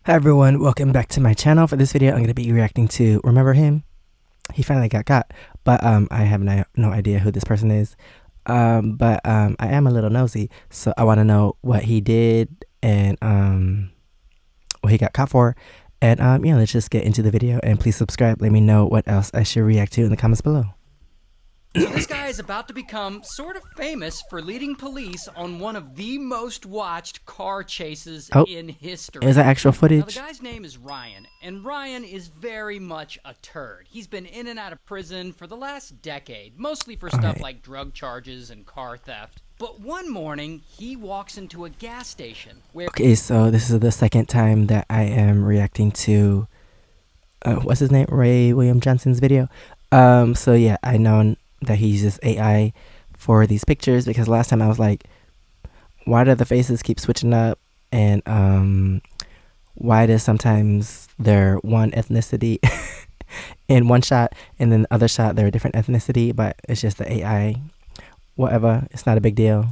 Hi everyone, welcome back to my channel. For this video, I'm going to be reacting to Remember Him? He finally got caught, but I have no idea who this person is. But I am a little nosy, so I want to know what he did and what he got caught for. And yeah, let's just get into the video, and please subscribe. Let me know what else I should react to in the comments below. So this guy is about to become sort of famous for leading police on one of the most watched car chases in history. Is that actual footage? Now, the guy's name is Ryan, and Ryan is very much a turd. He's been in and out of prison for the last decade, mostly for stuff like drug charges and car theft. But one morning, he walks into a gas station where... Okay, so this is the second time that I am reacting to, what's his name? Ray William Johnson's video. So yeah, I know that he uses AI for these pictures, because last time I was like, why do the faces keep switching up, and why does sometimes they're one ethnicity in one shot and then the other shot they're a different ethnicity, but it's just the AI. Whatever, it's not a big deal.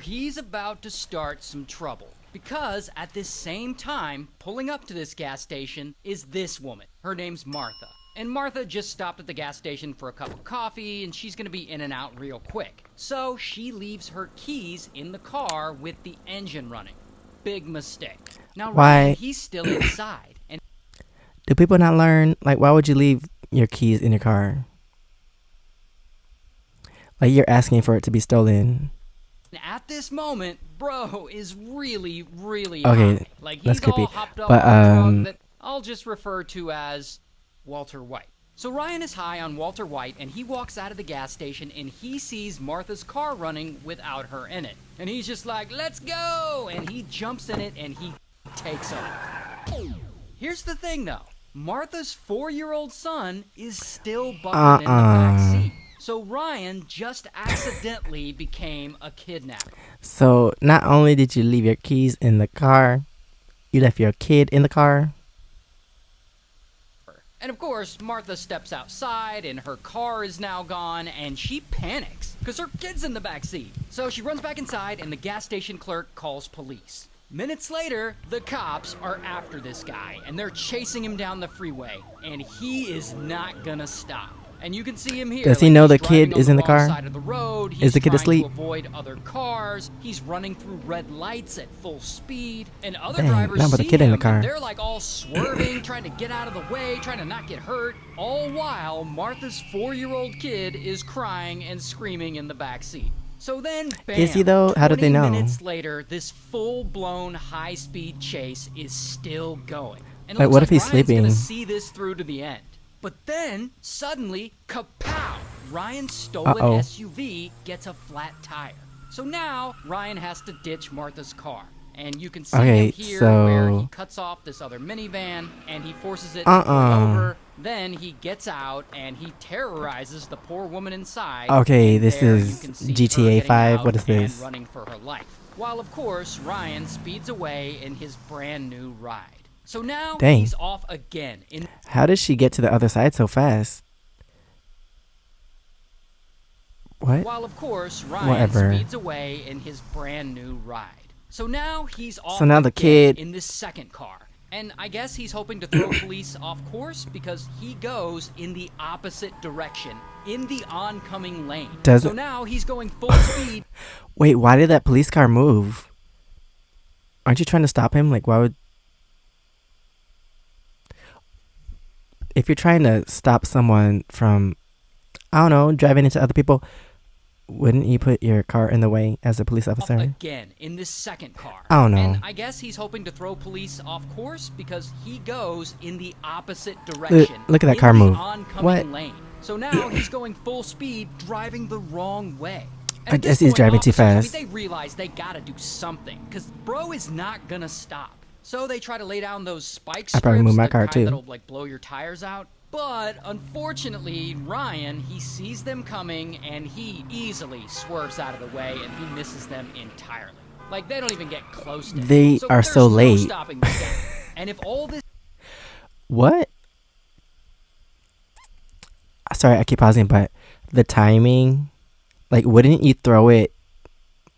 He's about to start some trouble, because at this same time, pulling up to this gas station is this woman. Her name's Martha. And Martha just stopped at the gas station for a cup of coffee, and she's gonna be in and out real quick. So she leaves her keys in the car with the engine running. Big mistake. Now Ryan, he's still inside. And do people not learn? Like, why would you leave your keys in your car? Like, you're asking for it to be stolen. At this moment, bro is really okay, high. Like, that's he's creepy. all hopped up But on a drug that I'll just refer to as Walter White. So Ryan is high on Walter White, and he walks out of the gas station and he sees Martha's car running without her in it. And he's just like, let's go! And he jumps in it and he takes off. Here's the thing though, Martha's 4-year-old son is still buckled in the back seat. So Ryan just accidentally became a kidnapper. So not only did you leave your keys in the car, you left your kid in the car. And of course, Martha steps outside and her car is now gone, and she panics because her kid's in the back seat. So she runs back inside and the gas station clerk calls police. Minutes later, the cops are after this guy and they're chasing him down the freeway, and he is not gonna stop. And you can see him here. Does he know the kid is in the car? Side of the road. Is the kid asleep? To avoid other cars. He's running through red lights at full speed. And other drivers see the kid him, in the car. and they're like all swerving, trying to get out of the way, trying to not get hurt. All while Martha's 4-year-old kid is crying and screaming in the back seat. So then, bam, is he though? How did they know? 20 minutes later, this full-blown high-speed chase is still going. And like, what if he's Ryan's sleeping? gonna see this through to the end. But then, suddenly, kapow! Ryan's stolen SUV gets a flat tire. So now, Ryan has to ditch Martha's car. And you can see him here where he cuts off this other minivan, and he forces it to pull over. Then he gets out, and he terrorizes the poor woman inside. Okay, this is GTA 5. What is this? Running for her life. While, of course, Ryan speeds away in his brand new ride. So now he's off again. How did she get to the other side so fast? What? While of course Ryan speeds away in his brand new ride. So now he's off the kid in this second car. And I guess he's hoping to throw police off course because he goes in the opposite direction, in the oncoming lane. So now he's going full speed. Wait, why did that police car move? Aren't you trying to stop him? Like, why would... If you're trying to stop someone from, I don't know, driving into other people, wouldn't you put your car in the way as a police officer? Again, in this second car. I don't know. And I guess he's hoping to throw police off course because he goes in the opposite direction. Look at that car move. What? Lane. So now he's going full speed, driving the wrong way. And I guess he's driving too fast. They realize they gotta do something because bro is not gonna stop. So they try to lay down those spike strips. I probably move my car too. That'll like blow your tires out. But unfortunately, Ryan, he sees them coming and he easily swerves out of the way and he misses them entirely. Like they don't even get close to him. They are so late. No stopping this guy. And if all this... What? Sorry, I keep pausing, but the timing, like, wouldn't you throw it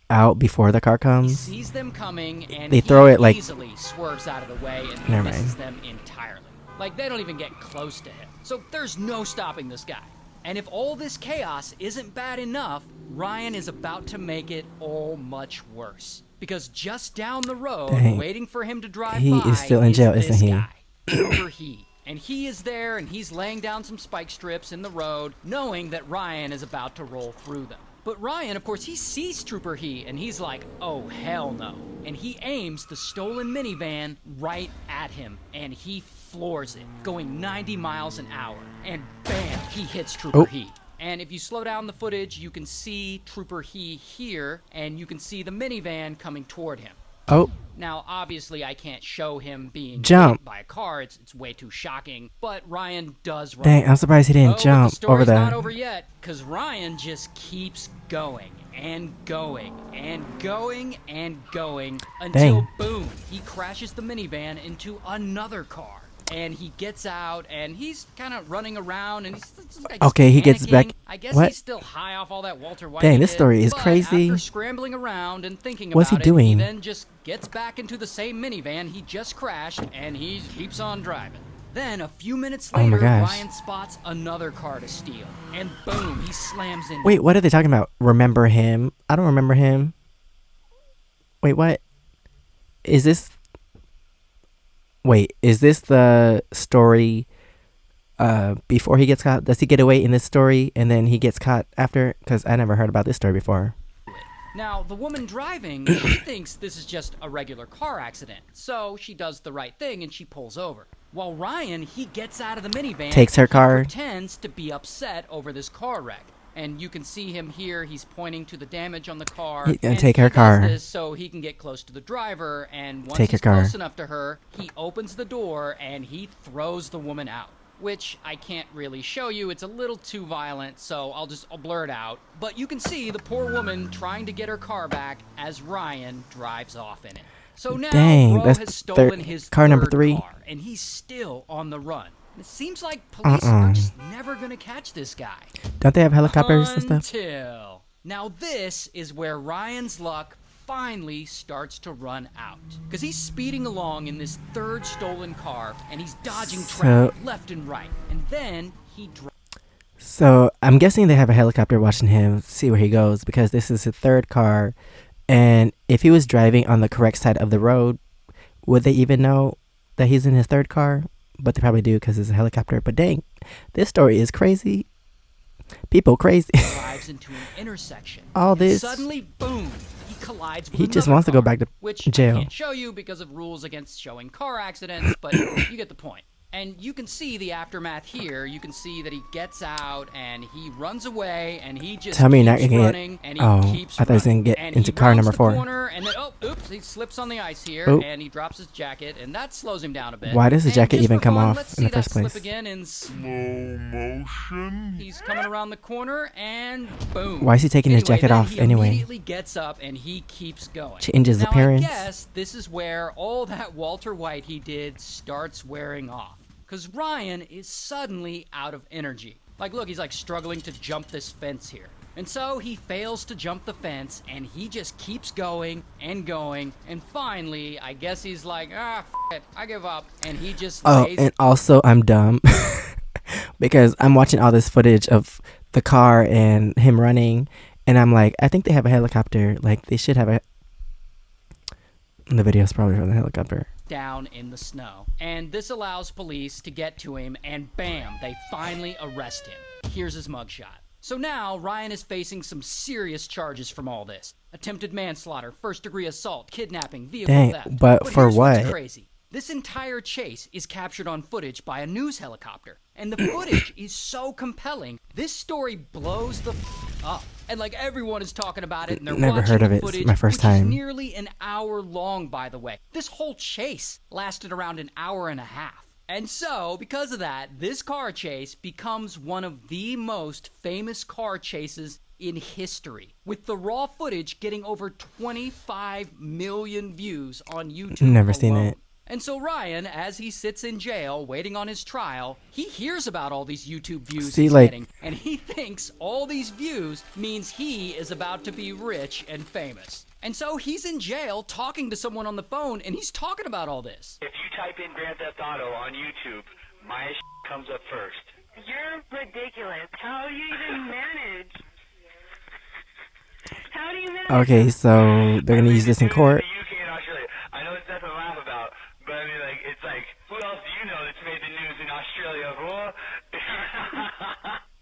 out before the car He comes. sees them coming, and They he throw it, like- easily swerves out of the way and Never misses mind. them entirely. Like, they don't even get close to him. So there's no stopping this guy. And if all this chaos isn't bad enough, Ryan is about to make it all much worse. Because just down the road, Dang. waiting for him to drive He by, is still in jail, this isn't he? guy, Trooper He. And he is there, and he's laying down some spike strips in the road, knowing that Ryan is about to roll through them. But Ryan, of course, he sees Trooper He, and he's like, oh, hell no. And he aims the stolen minivan right at him, and he floors it, going 90 miles an hour. And bam, he hits Trooper He. And if you slow down the footage, you can see Trooper He here, and you can see the minivan coming toward him. Oh, Now, obviously, I can't show him being Jump. hit by a car. It's way too shocking. But Ryan does run. dang, I'm surprised he didn't But jump the story's over not that. over yet, because Ryan just keeps going and going and going and going until, Dang. boom, he crashes the minivan into another car. And he gets out, and he's kind of running around, and he's just like Okay, he gets panicking. back- I guess what? he's still high off all that Walter White. Dang, he this did, story is but crazy. After scrambling around and thinking What's he about it, he doing? then just gets back into the same minivan he just crashed, and he keeps on driving. Then, a few minutes Oh my later, gosh. Ryan spots another car to steal, and boom, he slams in. Wait, what are they talking about? Remember him? I don't remember him. Wait, what? Is this... Wait, is this the story before he gets caught? Does he get away in this story and then he gets caught after? Because I never heard about this story before. Now, the woman driving, she thinks this is just a regular car accident, so she does the right thing and she pulls over. While Ryan, he gets out of the minivan, Takes her and he car. pretends to be upset over this car wreck. And you can see him here, he's pointing to the damage on the car. He's gonna and take he her does car. this so he can get close to the driver, and once Take her he's car. close enough to her, he opens the door and he throws the woman out. Which I can't really show you, it's a little too violent, so I'll blur it out. But you can see the poor woman trying to get her car back as Ryan drives off in it. So now Dang, Bro that's has the stolen his car number third 3. car, and he's still on the run. It seems like police are just never gonna catch this guy. Don't they have helicopters and stuff? Until now, this is where Ryan's luck finally starts to run out, because he's speeding along in this third stolen car, and he's dodging traffic left and right, and then he So I'm guessing they have a helicopter watching him, see where he goes, because this is his third car. And if he was driving on the correct side of the road, would they even know that he's in his third car? But they probably do because it's a helicopter. But dang, this story is crazy. People crazy. drives into an intersection. All and this- suddenly, boom, he collides with He just another wants to go car, back to which jail. I can't show you because of rules against showing car accidents, but you get the point. And you can see the aftermath here. You can see that he gets out and he runs away and he just Tell me you're not keeps gonna get- running and he oh, keeps I thought he was running. gonna get And into he car rounds number the 4. corner and then, oh, oops, he slips on the ice here Oh. and he drops his jacket and that slows him down a bit. Why does the And jacket just even for come fun, off let's in the see that first place? slip again in Slow motion. He's coming around the corner, and boom. Why is he taking his jacket then off he anyway? immediately gets up, and he keeps going. Changes now, appearance. I guess this is where all that Walter White he did starts wearing off. Because Ryan is suddenly out of energy. Like, look, he's like struggling to jump this fence here. And so he fails to jump the fence, and he just keeps going, and finally, I guess he's like, f it, I give up, and he just Oh, lays and also I'm dumb because I'm watching all this footage of the car and him running, and I'm like, I think they have a helicopter. Like, they should have a... The video's probably from the helicopter. down in the snow. And this allows police to get to him, and bam, they finally arrest him. Here's his mugshot. So now, Ryan is facing some serious charges from all this. Attempted manslaughter, first-degree assault, kidnapping, vehicle Dang, theft. but for here's what's what? crazy. This entire chase is captured on footage by a news helicopter. And the footage is so compelling, this story blows the up. And like everyone is talking about it, and they're Never watching heard of the it. It's footage, my first which time. is nearly an hour long, by the way. This whole chase lasted around an hour and a half. And so, because of that, this car chase becomes one of the most famous car chases in history, with the raw footage getting over 25 million views on YouTube Never seen alone. it. And so Ryan, as he sits in jail waiting on his trial, he hears about all these YouTube views he's getting, and he thinks all these views means he is about to be rich and famous. And so he's in jail talking to someone on the phone, and he's talking about all this. If you type in Grand Theft Auto on YouTube, my comes up first. You're ridiculous. How do you even manage? How do you manage? Okay, so they're gonna use this in court. UK and Australia. I know it's nothing to laugh about, but I mean, like, it's like, who else do you know that's made the news in Australia, bro?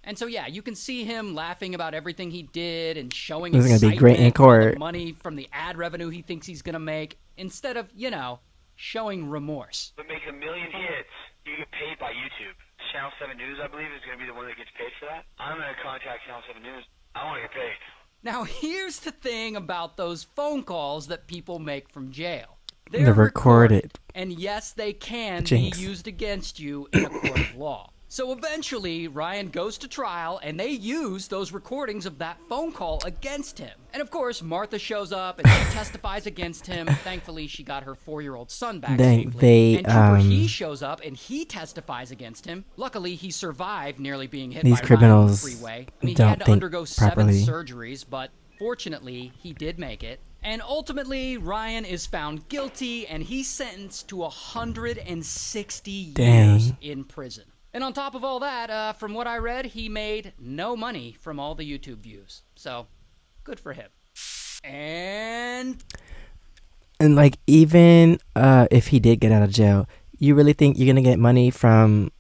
And so, yeah, you can see him laughing about everything he did and showing this is gonna be great in court. The money from the ad revenue he thinks he's gonna make, instead of, you know, showing remorse. But make 1 million hits, you get paid by YouTube. Channel 7 News, I believe, is gonna be the one that gets paid for that. I'm gonna contact Channel 7 News. I want to get paid. Now, here's the thing about those phone calls that people make from jail. They're recorded. And yes, they can Jinx. be used against you in a court of law. So eventually, Ryan goes to trial, and they use those recordings of that phone call against him. And of course, Martha shows up, and she testifies against him. Thankfully, she got her 4-year-old son back safely. And Trooper he shows up, and he testifies against him. Luckily, he survived nearly being hit These by criminals Ryan on the freeway. I mean, don't he had to think undergo properly. 7 surgeries, but fortunately, he did make it. And ultimately, Ryan is found guilty, and he's sentenced to 160 years in prison. And on top of all that, from what I read, he made no money from all the YouTube views. So, good for him. And like, even if he did get out of jail, you really think you're gonna get money from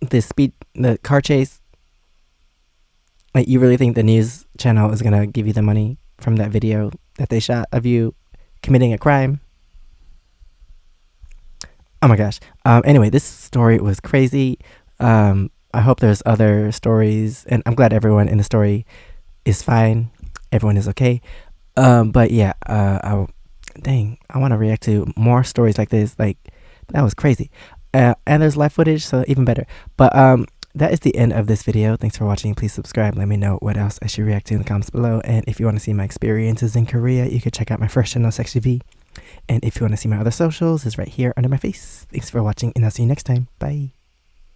the car chase? Like, you really think the news channel is gonna give you the money from that video that they shot of you committing a crime? Oh my gosh. Anyway, this story was crazy. I hope there's other stories, and I'm glad everyone in the story is fine. Everyone is okay. But yeah, I want to react to more stories like this. Like, that was crazy. And there's live footage, so even better. But that is the end of this video. Thanks for watching. Please subscribe. Let me know what else I should react to in the comments below. And if you want to see my experiences in Korea, you can check out my first channel, SEKSHI V. And if you want to see my other socials, it's right here under my face. Thanks for watching, and I'll see you next time. Bye.